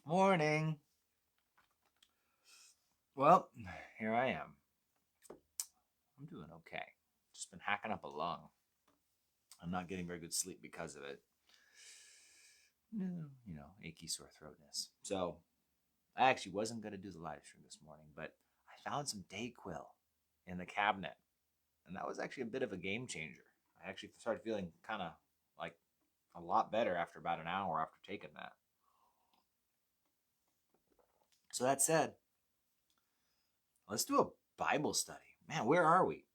Morning. Well, here I am. I'm doing okay. Just been hacking up a lung. I'm not getting very good sleep because of it. No, achy sore throatness. So I actually wasn't going to do the live stream this morning, but I found some Dayquil in the cabinet, and that was actually a bit of a game changer. I actually started feeling kind of like a lot better after about an hour after taking that. So that said, let's do a Bible study. Man, where are we?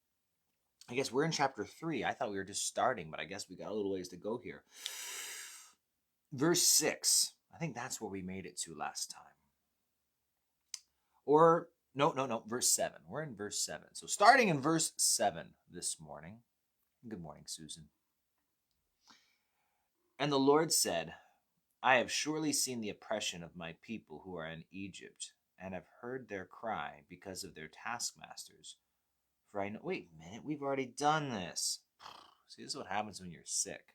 I guess we're in chapter 3. I thought we were just starting, but I guess we got a little ways to go here. Verse 6. I think that's where we made it to last time. Or, no, verse 7. We're in verse 7. So starting in verse 7 this morning. Good morning, Susan. And the Lord said, I have surely seen the oppression of my people who are in Egypt, and have heard their cry because of their taskmasters. For I know, wait a minute, we've already done this. See, this is what happens when you're sick.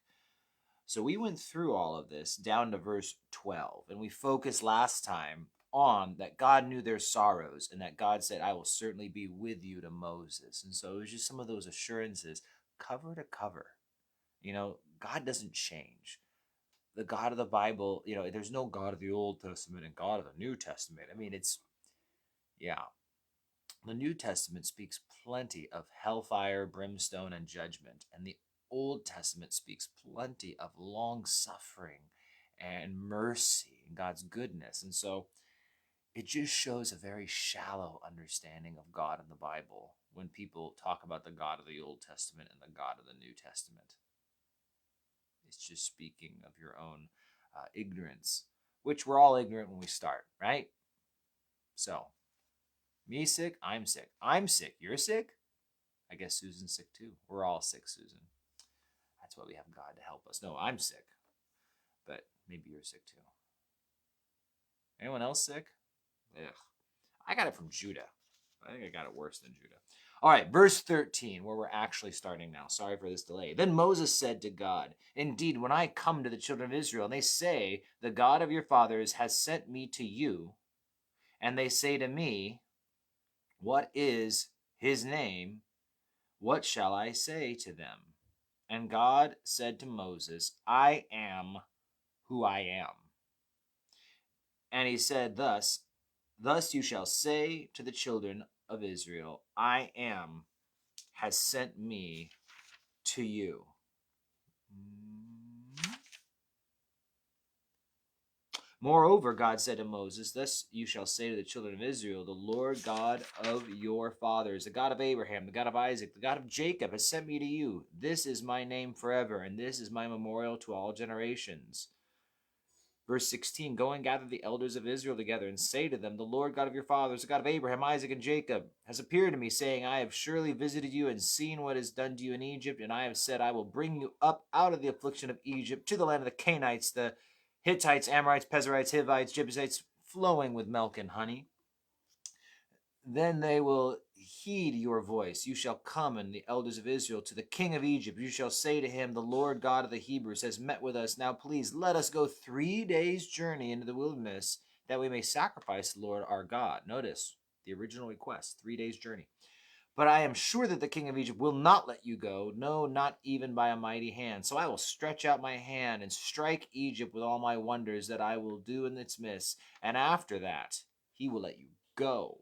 So we went through all of this down to verse 12, and we focused last time on that God knew their sorrows, and that God said, I will certainly be with you to Moses. And so it was just some of those assurances, cover to cover. God doesn't change. The God of the Bible, there's no God of the Old Testament and God of the New Testament. I mean, yeah. The New Testament speaks plenty of hellfire, brimstone, and judgment. And the Old Testament speaks plenty of long suffering and mercy and God's goodness. And so it just shows a very shallow understanding of God in the Bible when people talk about the God of the Old Testament and the God of the New Testament. It's just speaking of your own ignorance, which we're all ignorant when we start, right? So, me sick, I'm sick. I'm sick, you're sick? I guess Susan's sick too. We're all sick, Susan. That's why we have God to help us. No, I'm sick, but maybe you're sick too. Anyone else sick? Ugh. I got it from Judah. I think I got it worse than Judah. All right, verse 13, where we're actually starting now. Sorry for this delay. Then Moses said to God, Indeed, when I come to the children of Israel, and they say, The God of your fathers has sent me to you, and they say to me, What is his name? What shall I say to them? And God said to Moses, I am who I am. And he said thus you shall say to the children of Israel, I am has sent me to you. Moreover, God said to Moses, Thus you shall say to the children of Israel, The Lord God of your fathers, the God of Abraham, the God of Isaac, the God of Jacob, has sent me to you. This is my name forever, and this is my memorial to all generations. Verse 16, Go and gather the elders of Israel together, and say to them, The Lord God of your fathers, the God of Abraham, Isaac, and Jacob, has appeared to me, saying, I have surely visited you and seen what is done to you in Egypt, and I have said, I will bring you up out of the affliction of Egypt to the land of the Canaanites, the Hittites, Amorites, Perizzites, Hivites, Jebusites, flowing with milk and honey. Then they will heed your voice. You shall come, and the elders of Israel, to the king of Egypt. You shall say to him, The Lord God of the Hebrews has met with us. Now please let us go 3 days' journey into the wilderness, that we may sacrifice the Lord our God. Notice the original request, 3 days' journey. But I am sure that the king of Egypt will not let you go, no, not even by a mighty hand. So I will stretch out my hand and strike Egypt with all my wonders that I will do in its midst. And after that, he will let you go.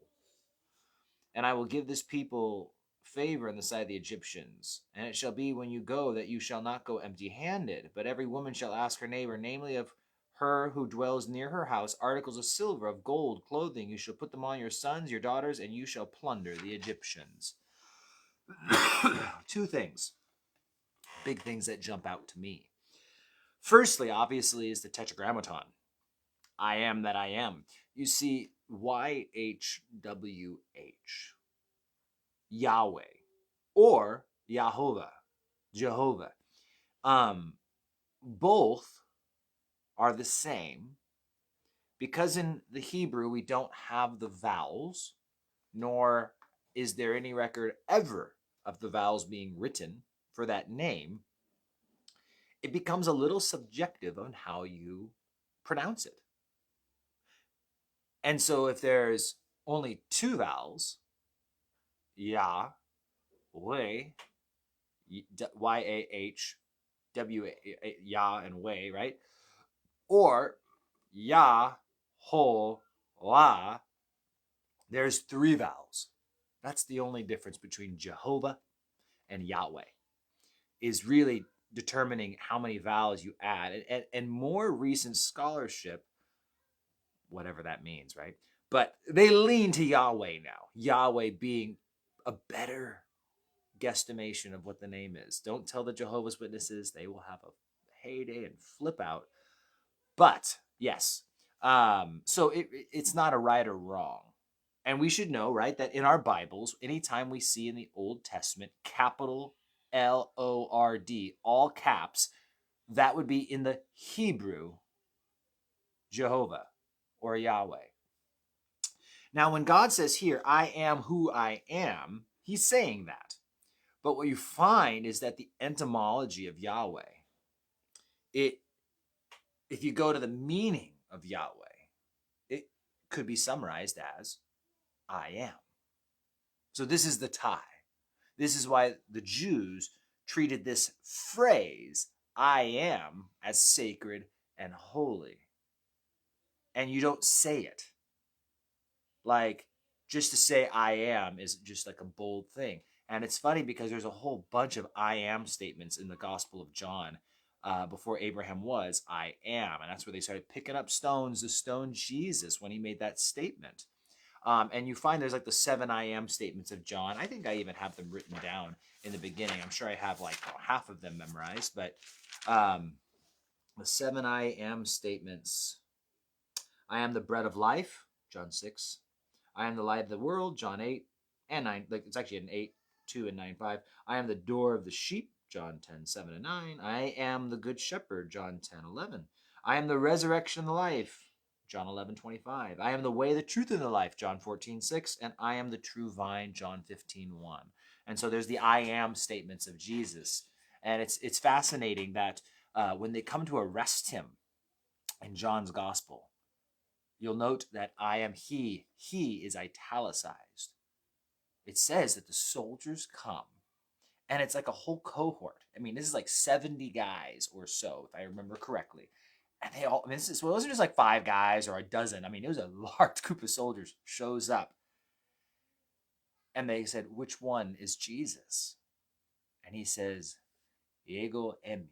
And I will give this people favor in the sight of the Egyptians. And it shall be when you go that you shall not go empty-handed, but every woman shall ask her neighbor, namely of her who dwells near her house, articles of silver, of gold, clothing. You shall put them on your sons, your daughters, and you shall plunder the Egyptians. Two things, big things that jump out to me. Firstly, obviously, is the Tetragrammaton. I am that I am. You see, YHWH, Yahweh, or Jehovah. Both are the same because in the Hebrew we don't have the vowels, nor is there any record ever of the vowels being written for that name. It becomes a little subjective on how you pronounce it. And so if there's only two vowels, Yah, way, Y-A-H, W-A, Yah and way, right? Or Yah, Ho, La, there's three vowels. That's the only difference between Jehovah and Yahweh, is really determining how many vowels you add. And more recent scholarship, whatever that means, right? But they lean to Yahweh now, Yahweh being a better guesstimation of what the name is. Don't tell the Jehovah's Witnesses. They will have a heyday and flip out. But yes, so it's not a right or wrong. And we should know, right, that in our Bibles, anytime we see in the Old Testament capital Lord, all caps, that would be in the Hebrew Jehovah or Yahweh. Now, when God says here, I am who I am, he's saying that. But what you find is that the etymology of Yahweh, if you go to the meaning of Yahweh, it could be summarized as I am. So this is the tie. This is why the Jews treated this phrase, I am, as sacred and holy. And you don't say it. Like, just to say I am is just like a bold thing. And it's funny because there's a whole bunch of I am statements in the Gospel of John. Before Abraham was, I am. And that's where they started picking up stones to stone Jesus when he made that statement. And you find there's like the 7 I am statements of John. I think I even have them written down in the beginning. I'm sure I have like half of them memorized. But the 7 I am statements. I am the bread of life, John 6. I am the light of the world, John 8 and 9. Like it's actually an 8, 2, and 9, 5. I am the door of the sheep, John 10, 7 and 9. I am the good shepherd, John 10, 11. I am the resurrection and the life, John 11, 25. I am the way, the truth, and the life, John 14, 6. And I am the true vine, John 15, 1. And so there's the I am statements of Jesus. And it's fascinating that when they come to arrest him in John's gospel, you'll note that I am he. He is italicized. It says that the soldiers come, and it's like a whole cohort. I mean, this is like 70 guys or so, if I remember correctly. And they all, I mean, it wasn't just like 5 guys or a dozen. I mean, it was a large group of soldiers shows up. And they said, which one is Jesus? And he says, Ego eimi,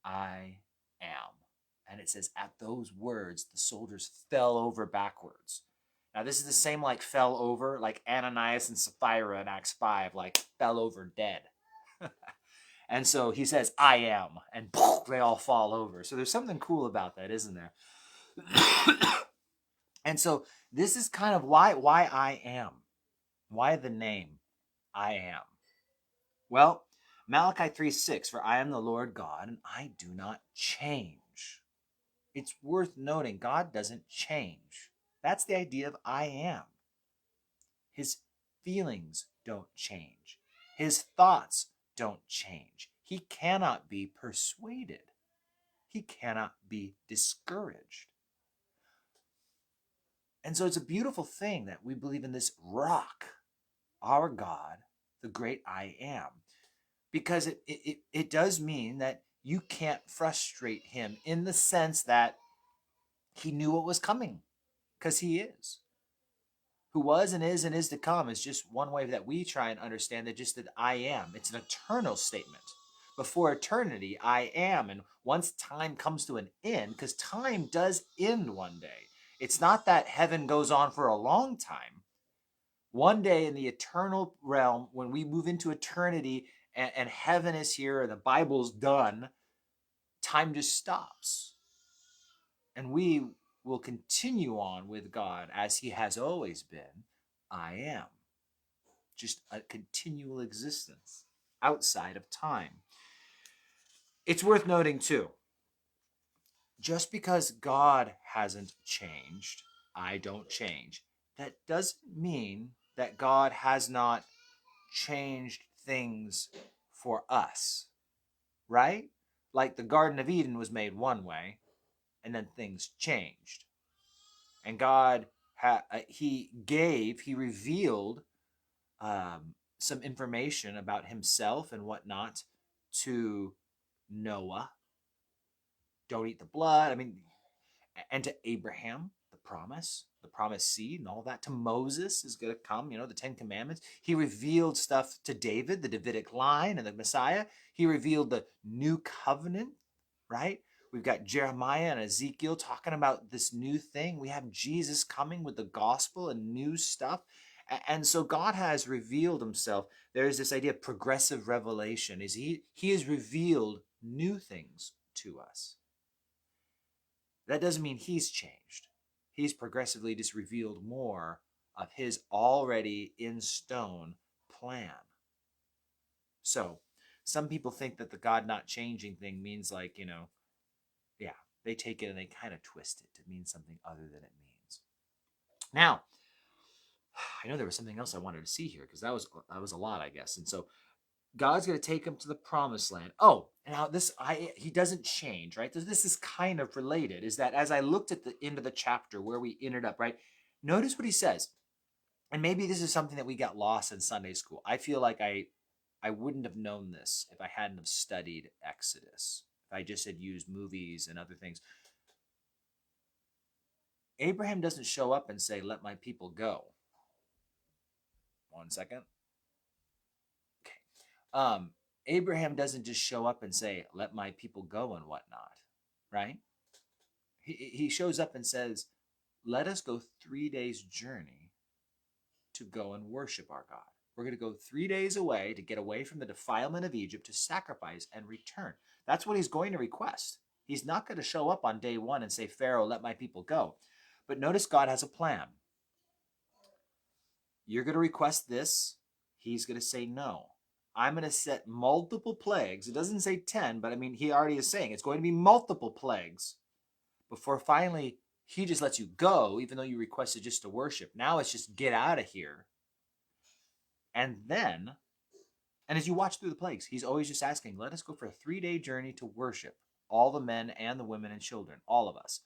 I am. And it says, at those words, the soldiers fell over backwards. Now, this is the same like fell over, like Ananias and Sapphira in Acts 5, like fell over dead. And so he says, I am. And they all fall over. So there's something cool about that, isn't there? And so this is kind of why I am. Why the name I am? Well, Malachi 3:6, for I am the Lord God, and I do not change. It's worth noting God doesn't change. That's the idea of I am. His feelings don't change. His thoughts don't change. He cannot be persuaded. He cannot be discouraged. And so it's a beautiful thing that we believe in this rock, our God, the great I am, because it does mean that you can't frustrate him in the sense that he knew what was coming, because he is. Who was and is to come is just one way that we try and understand that, just that I am. It's an eternal statement. Before eternity, I am. And once time comes to an end, because time does end one day. It's not that heaven goes on for a long time. One day in the eternal realm, when we move into eternity and heaven is here and the Bible's done, time just stops. And we will continue on with God as he has always been. I am. Just a continual existence outside of time. It's worth noting too, just because God hasn't changed, I don't change, that doesn't mean that God has not changed things for us, right? Like the Garden of Eden was made one way, and then things changed. And God, he revealed some information about himself and whatnot to Noah. Don't eat the blood. I mean, and to Abraham, the promised seed, and all that. To Moses is going to come, the Ten Commandments. He revealed stuff to David, the Davidic line, and the Messiah. He revealed the new covenant, right? We've got Jeremiah and Ezekiel talking about this new thing. We have Jesus coming with the gospel and new stuff. And so God has revealed himself. There's this idea of progressive revelation. He has revealed new things to us. That doesn't mean he's changed. He's progressively just revealed more of his already in stone plan. So some people think that the God not changing thing means like, they take it and they kind of twist it to mean something other than it means. Now, I know there was something else I wanted to see here because that was a lot, I guess. And so God's going to take him to the promised land. Oh, now he doesn't change, right? So this is kind of related, is that as I looked at the end of the chapter where we ended up, right? Notice what he says. And maybe this is something that we got lost in Sunday school. I feel like I wouldn't have known this if I hadn't have studied Exodus. If I just had used movies and other things. Abraham doesn't show up and say, "Let my people go." 1 second. Abraham doesn't just show up and say, "Let my people go," and whatnot, right? He shows up and says, "Let us go 3 days' journey to go and worship our God. We're going to go 3 days away to get away from the defilement of Egypt, to sacrifice and return." That's what he's going to request. He's not going to show up on day one and say, "Pharaoh, let my people go." But notice God has a plan. You're going to request this. He's going to say no. I'm going to set multiple plagues. It doesn't say 10, but I mean, he already is saying it's going to be multiple plagues before finally he just lets you go, even though you requested just to worship. Now it's just get out of here. And as you watch through the plagues, he's always just asking, let us go for a 3-day journey to worship, all the men and the women and children, all of us.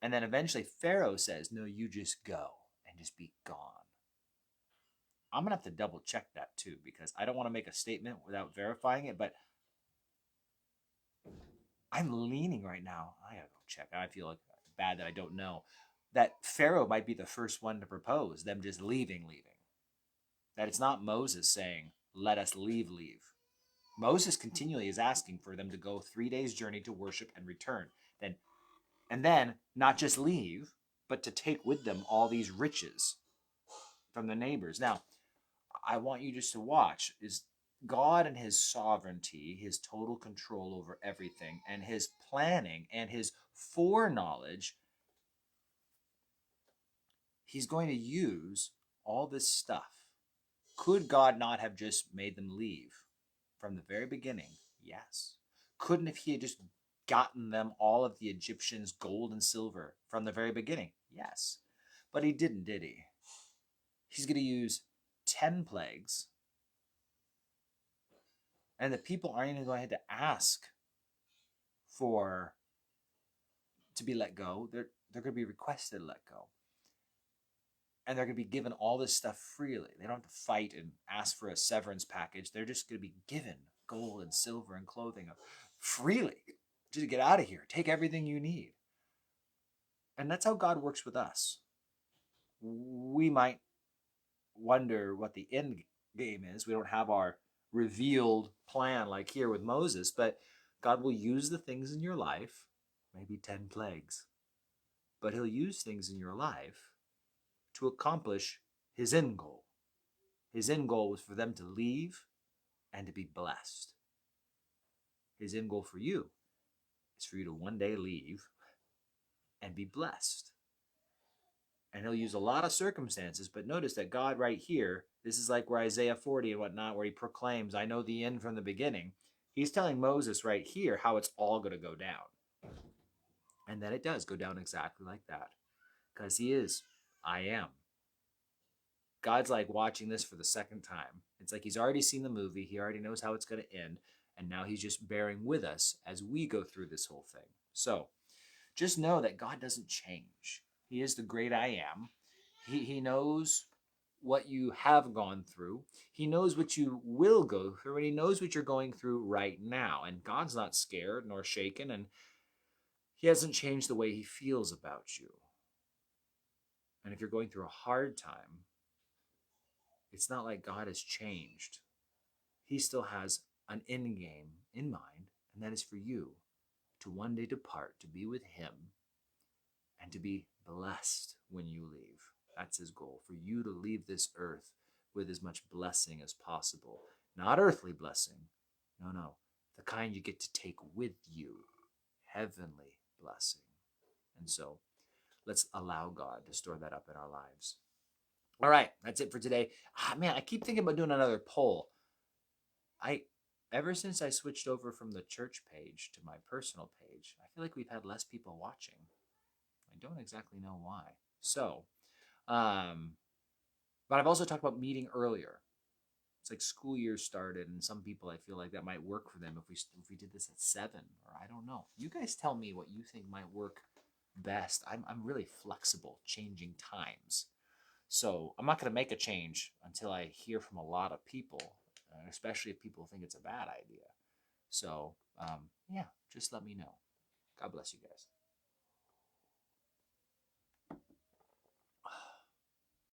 And then eventually Pharaoh says, no, you just go and just be gone. I'm going to have to double check that too, because I don't want to make a statement without verifying it, but I'm leaning right now. I got to go check. I feel like bad that I don't know. That Pharaoh might be the first one to propose them just leaving. That it's not Moses saying, let us leave. Moses continually is asking for them to go 3 days' journey to worship and return. And then not just leave, but to take with them all these riches from the neighbors. Now, I want you just to watch is God and his sovereignty, his total control over everything, and his planning and his foreknowledge. He's going to use all this stuff. Could God not have just made them leave from the very beginning? Yes. Couldn't if he had just gotten them all of the Egyptians' gold and silver from the very beginning? Yes. But he didn't, did he? He's going to use 10 plagues. And the people aren't even going to have to ask to be let go. They're going to be requested to let go. And they're going to be given all this stuff freely. They don't have to fight and ask for a severance package. They're just going to be given gold and silver and clothing freely. Just get out of here. Take everything you need. And that's how God works with us. We might wonder what the end game is. We don't have our revealed plan like here with Moses, but God will use the things in your life, maybe 10 plagues, but he'll use things in your life to accomplish his end goal. His end goal was for them to leave and to be blessed. His end goal for you is for you to one day leave and be blessed. And he'll use a lot of circumstances, but notice that God right here, this is like where Isaiah 40 and whatnot, where he proclaims, I know the end from the beginning. He's telling Moses right here how it's all going to go down. And then it does go down exactly like that. Because he is, I am. God's like watching this for the second time. It's like he's already seen the movie. He already knows how it's going to end. And now he's just bearing with us as we go through this whole thing. So just know that God doesn't change. He is the great I am. He knows what you have gone through. He knows what you will go through, and he knows what you're going through right now. And God's not scared nor shaken, and he hasn't changed the way he feels about you. And if you're going through a hard time, it's not like God has changed. He still has an end game in mind, and that is for you to one day depart, to be with him, and to be blessed when you leave. That's his goal, for you to leave this earth with as much blessing as possible. Not earthly blessing, no, the kind you get to take with you, heavenly blessing. And so let's allow God to store that up in our lives. All right, that's it for today. Man, I keep thinking about doing another poll. Ever since I switched over from the church page to my personal page, I feel like we've had less people watching. I don't exactly know why. So, but I've also talked about meeting earlier. It's like school year started, and some people I feel like that might work for them if we did this at 7, or I don't know. You guys tell me what you think might work best. I'm really flexible, changing times. So I'm not going to make a change until I hear from a lot of people, especially if people think it's a bad idea. So, yeah, just let me know. God bless you guys.